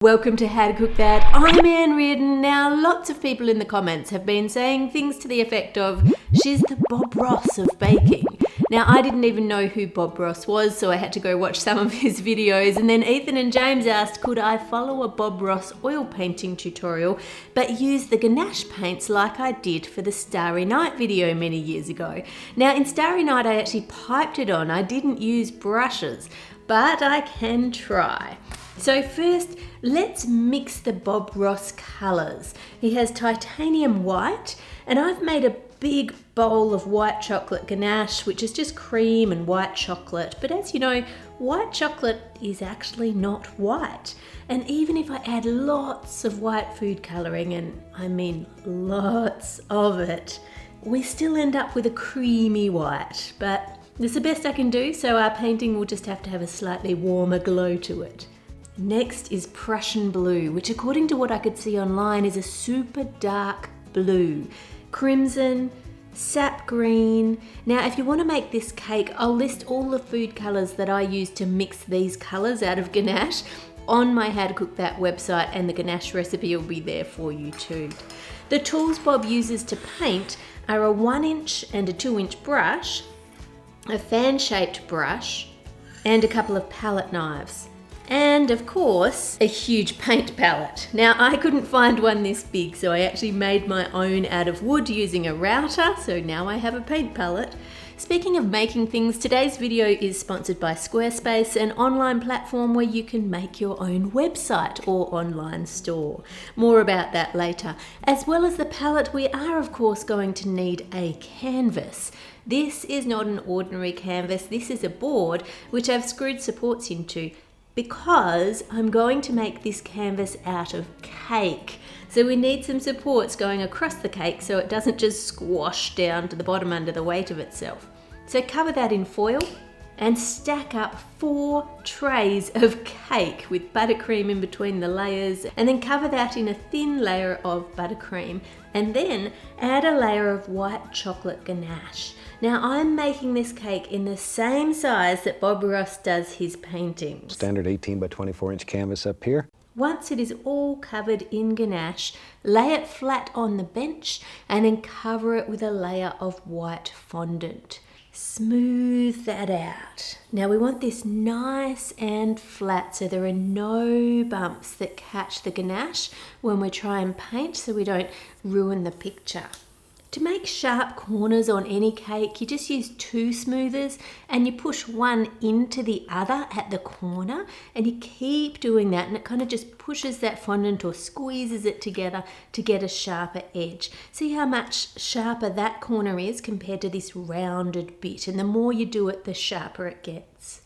Welcome to How to Cook That. I'm Reardon. Now, lots of people in the comments have been saying things to the effect of, she's the Bob Ross of baking. Now, I didn't even know who Bob Ross was, so I had to go watch some of his videos. And then Ethan and James asked, could I follow a Bob Ross oil painting tutorial, but use the ganache paints like I did for the Starry Night video many years ago? Now, in Starry Night, I actually piped it on. I didn't use brushes, but I can try. So first, let's mix the Bob Ross colours. He has titanium white, and I've made a big bowl of white chocolate ganache, which is just cream and white chocolate. But as you know, white chocolate is actually not white. And even if I add lots of white food colouring, and I mean lots of it, we still end up with a creamy white. But it's the best I can do, so our painting will just have to have a slightly warmer glow to it. Next is Prussian blue, which according to what I could see online is a super dark blue. Crimson, sap green. Now if you want to make this cake, I'll list all the food colours that I use to mix these colours out of ganache on my How to Cook That website, and the ganache recipe will be there for you too. The tools Bob uses to paint are a 1-inch and a 2-inch brush, a fan-shaped brush, and a couple of palette knives. And of course, a huge paint palette. Now I couldn't find one this big, so I actually made my own out of wood using a router, so now I have a paint palette. Speaking of making things, today's video is sponsored by Squarespace, an online platform where you can make your own website or online store. More about that later. As well as the palette, we are of course going to need a canvas. This is not an ordinary canvas, this is a board which I've screwed supports into, because I'm going to make this canvas out of cake. So we need some supports going across the cake so it doesn't just squash down to the bottom under the weight of itself. So cover that in foil and stack up 4 trays of cake with buttercream in between the layers, and then cover that in a thin layer of buttercream, and then add a layer of white chocolate ganache. Now I'm making this cake in the same size that Bob Ross does his paintings. Standard 18 by 24 inch canvas up here. Once it is all covered in ganache, lay it flat on the bench and then cover it with a layer of white fondant. Smooth that out. Now we want this nice and flat so there are no bumps that catch the ganache when we try and paint, so we don't ruin the picture. To make sharp corners on any cake, you just use 2 smoothers and you push one into the other at the corner, and you keep doing that, and it kind of just pushes that fondant or squeezes it together to get a sharper edge. See how much sharper that corner is compared to this rounded bit, and the more you do it, the sharper it gets.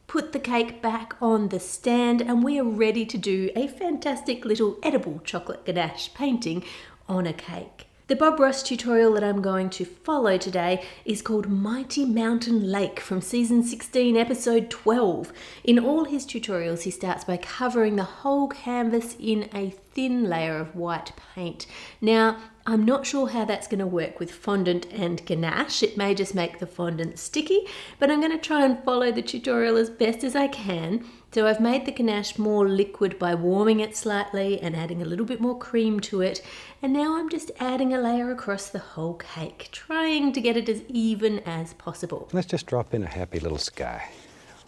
Put the cake back on the stand and we are ready to do a fantastic little edible chocolate ganache painting on a cake. The Bob Ross tutorial that I'm going to follow today is called Mighty Mountain Lake from season 16, episode 12. In all his tutorials, he starts by covering the whole canvas in a thin layer of white paint. Now, I'm not sure how that's going to work with fondant and ganache. It may just make the fondant sticky, but I'm going to try and follow the tutorial as best as I can. So I've made the ganache more liquid by warming it slightly and adding a little bit more cream to it. And now I'm just adding a layer across the whole cake, trying to get it as even as possible. Let's just drop in a happy little sky.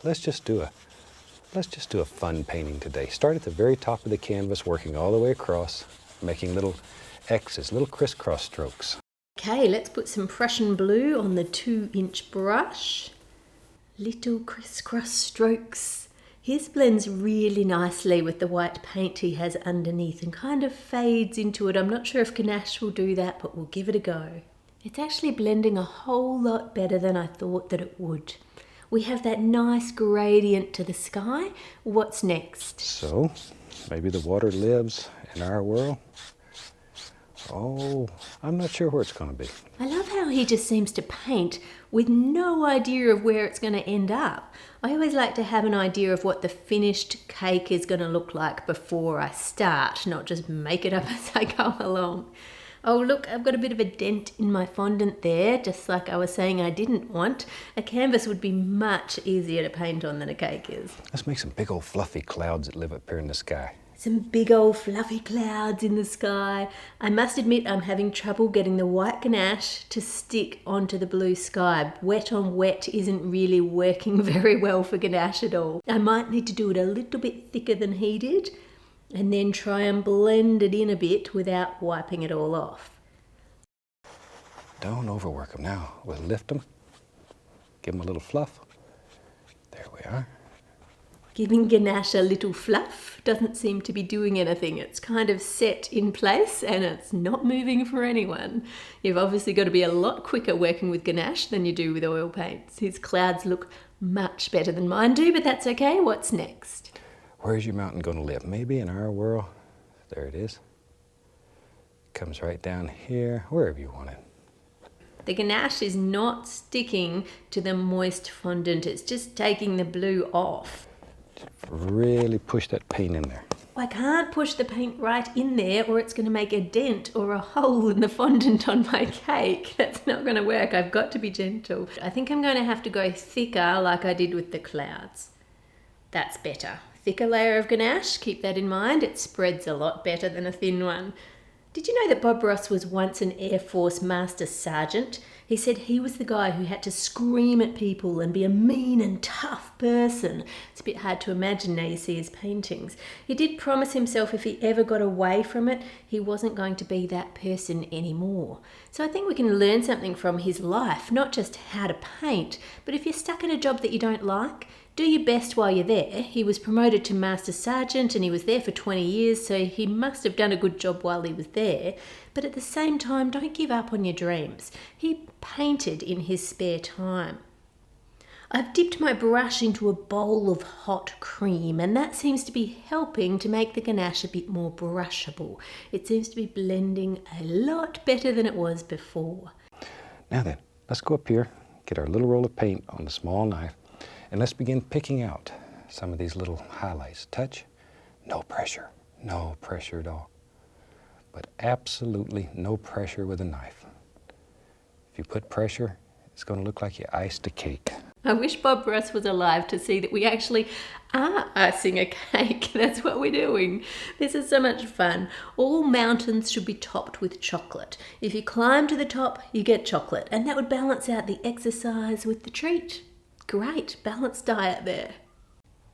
Let's just do a fun painting today. Start at the very top of the canvas, working all the way across, making little X's, little crisscross strokes. Okay, let's put some Prussian blue on the 2-inch brush. Little crisscross strokes. His blends really nicely with the white paint he has underneath and kind of fades into it. I'm not sure if ganache will do that, but we'll give it a go. It's actually blending a whole lot better than I thought that it would. We have that nice gradient to the sky. What's next? So, maybe the water lives in our world. Oh, I'm not sure where it's going to be. I love how he just seems to paint with no idea of where it's going to end up. I always like to have an idea of what the finished cake is going to look like before I start, not just make it up as I go along. Oh look, I've got a bit of a dent in my fondant there, just like I was saying I didn't want. A canvas would be much easier to paint on than a cake is. Let's make some big old fluffy clouds that live up here in the sky. Some big old fluffy clouds in the sky. I must admit I'm having trouble getting the white ganache to stick onto the blue sky. Wet on wet isn't really working very well for ganache at all. I might need to do it a little bit thicker than he did and then try and blend it in a bit without wiping it all off. Don't overwork them now. We'll lift them, give them a little fluff. There we are. Giving ganache a little fluff doesn't seem to be doing anything. It's kind of set in place and it's not moving for anyone. You've obviously got to be a lot quicker working with ganache than you do with oil paints. His clouds look much better than mine do, but that's okay. What's next? Where's your mountain going to live? Maybe in our world. There it is. Comes right down here, wherever you want it. The ganache is not sticking to the moist fondant. It's just taking the blue off. Really push that paint in there. I can't push the paint right in there or it's going to make a dent or a hole in the fondant on my cake. That's not going to work. I've got to be gentle. I think I'm going to have to go thicker like I did with the clouds. That's better. Thicker layer of ganache, keep that in mind. It spreads a lot better than a thin one. Did you know that Bob Ross was once an Air Force Master Sergeant? He said he was the guy who had to scream at people and be a mean and tough person. It's a bit hard to imagine now you see his paintings. He did promise himself if he ever got away from it, he wasn't going to be that person anymore. So I think we can learn something from his life, not just how to paint, but if you're stuck in a job that you don't like, do your best while you're there. He was promoted to Master Sergeant and he was there for 20 years, so he must have done a good job while he was there. But at the same time, don't give up on your dreams. He painted in his spare time. I've dipped my brush into a bowl of hot cream and that seems to be helping to make the ganache a bit more brushable. It seems to be blending a lot better than it was before. Now then, let's go up here, get our little roll of paint on the small knife, and let's begin picking out some of these little highlights. Touch, no pressure at all. But absolutely no pressure with a knife. If you put pressure, it's going to look like you iced a cake. I wish Bob Ross was alive to see that we actually are icing a cake. That's what we're doing. This is so much fun. All mountains should be topped with chocolate. If you climb to the top, you get chocolate, and that would balance out the exercise with the treat. Great, balanced diet there.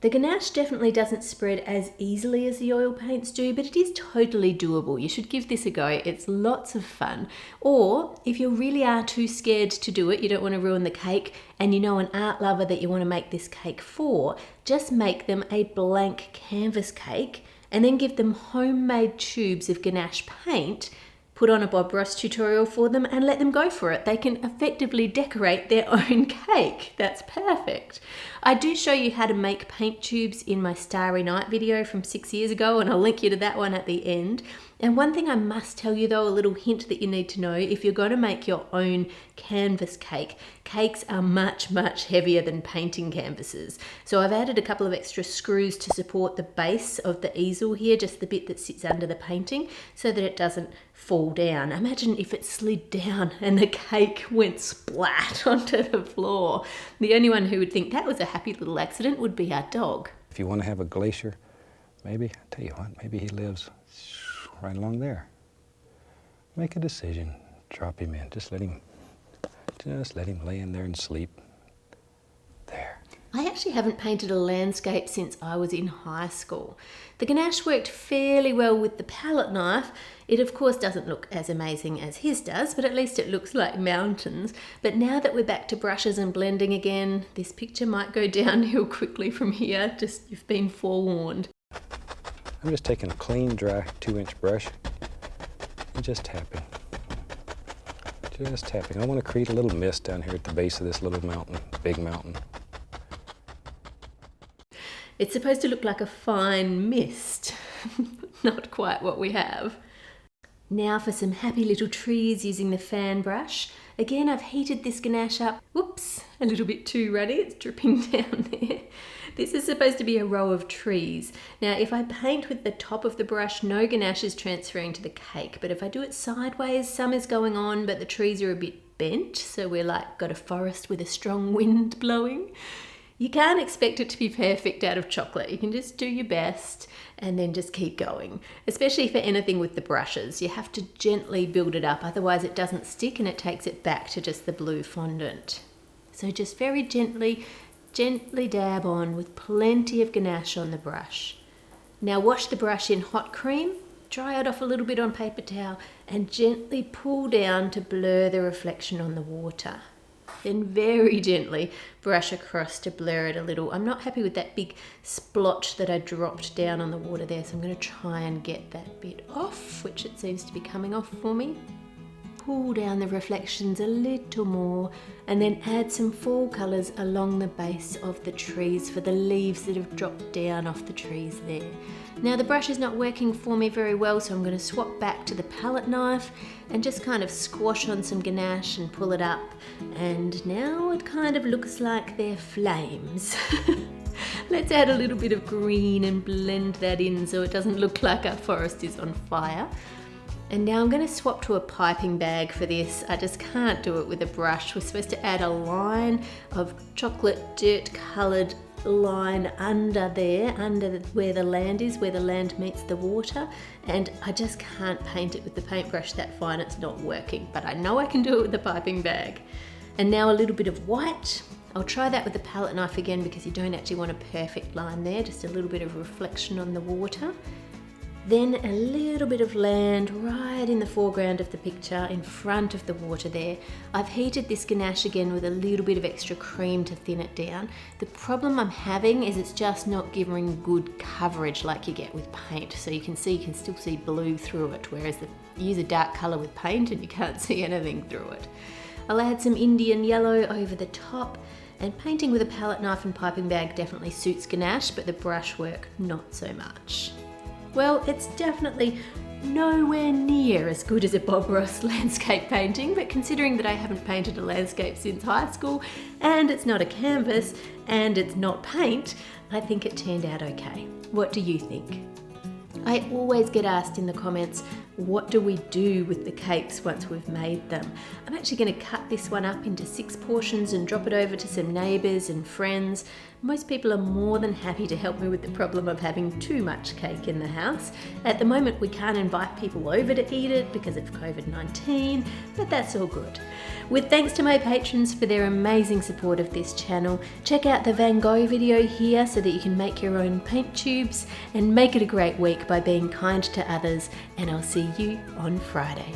The ganache definitely doesn't spread as easily as the oil paints do, but it is totally doable. You should give this a go. It's lots of fun. Or if you really are too scared to do it, you don't want to ruin the cake, and you know an art lover that you want to make this cake for, just make them a blank canvas cake and then give them homemade tubes of ganache paint. Put on a Bob Ross tutorial for them and let them go for it. They can effectively decorate their own cake. That's perfect. I do show you how to make paint tubes in my Starry Night video from 6 years ago, and I'll link you to that one at the end. And one thing I must tell you though, a little hint that you need to know, if you're going to make your own canvas cake, cakes are much, much heavier than painting canvases. So I've added a couple of extra screws to support the base of the easel here, just the bit that sits under the painting, so that it doesn't fall down. Imagine if it slid down and the cake went splat onto the floor. The only one who would think that was a happy little accident would be our dog. If you want to have a glacier, maybe, I tell you what, maybe he lives right along there. Make a decision, drop him in, just let him lay in there and sleep. There. I actually haven't painted a landscape since I was in high school. The ganache worked fairly well with the palette knife. It of course doesn't look as amazing as his does, but at least it looks like mountains. But now that we're back to brushes and blending again, this picture might go downhill quickly from here. Just, you've been forewarned. I'm just taking a clean, dry 2-inch brush and just tapping. Just tapping. I want to create a little mist down here at the base of this little mountain, big mountain. It's supposed to look like a fine mist. Not quite what we have. Now for some happy little trees using the fan brush. Again, I've heated this ganache up. Whoops, a little bit too runny. It's dripping down there. This is supposed to be a row of trees. Now, if I paint with the top of the brush, no ganache is transferring to the cake. But if I do it sideways, some is going on, but the trees are a bit bent. So we're like got a forest with a strong wind blowing. You can't expect it to be perfect out of chocolate. You can just do your best and then just keep going. Especially for anything with the brushes. You have to gently build it up, otherwise it doesn't stick and it takes it back to just the blue fondant. So just very gently dab on with plenty of ganache on the brush. Now wash the brush in hot cream, dry it off a little bit on paper towel and gently pull down to blur the reflection on the water. Then very gently brush across to blur it a little. I'm not happy with that big splotch that I dropped down on the water there, so I'm going to try and get that bit off, which it seems to be coming off for me. Pull down the reflections a little more and then add some fall colours along the base of the trees for the leaves that have dropped down off the trees there. Now the brush is not working for me very well, so I'm going to swap back to the palette knife and just kind of squash on some ganache and pull it up, and now it kind of looks like they're flames. Let's add a little bit of green and blend that in so it doesn't look like our forest is on fire. And now I'm going to swap to a piping bag for this. I just can't do it with a brush. We're supposed to add a line of chocolate dirt coloured line under there, under where the land is, where the land meets the water, and I just can't paint it with the paintbrush that fine. It's not working, but I know I can do it with the piping bag. And now a little bit of white. I'll try that with the palette knife again because you don't actually want a perfect line there, just a little bit of reflection on the water. Then a little bit of land right in the foreground of the picture, in front of the water there. I've heated this ganache again with a little bit of extra cream to thin it down. The problem I'm having is it's just not giving good coverage like you get with paint. So you can still see blue through it, whereas you use a dark colour with paint and you can't see anything through it. I'll add some Indian yellow over the top, and painting with a palette knife and piping bag definitely suits ganache, but the brush work not so much. Well, it's definitely nowhere near as good as a Bob Ross landscape painting, but considering that I haven't painted a landscape since high school, and it's not a canvas, and it's not paint, I think it turned out okay. What do you think? I always get asked in the comments, what do we do with the cakes once we've made them? I'm actually going to cut this one up into 6 portions and drop it over to some neighbours and friends. Most people are more than happy to help me with the problem of having too much cake in the house. At the moment we can't invite people over to eat it because of COVID-19, but that's all good. With thanks to my patrons for their amazing support of this channel. Check out the Van Gogh video here so that you can make your own paint tubes, and make it a great week by being kind to others, and I'll see you on Friday.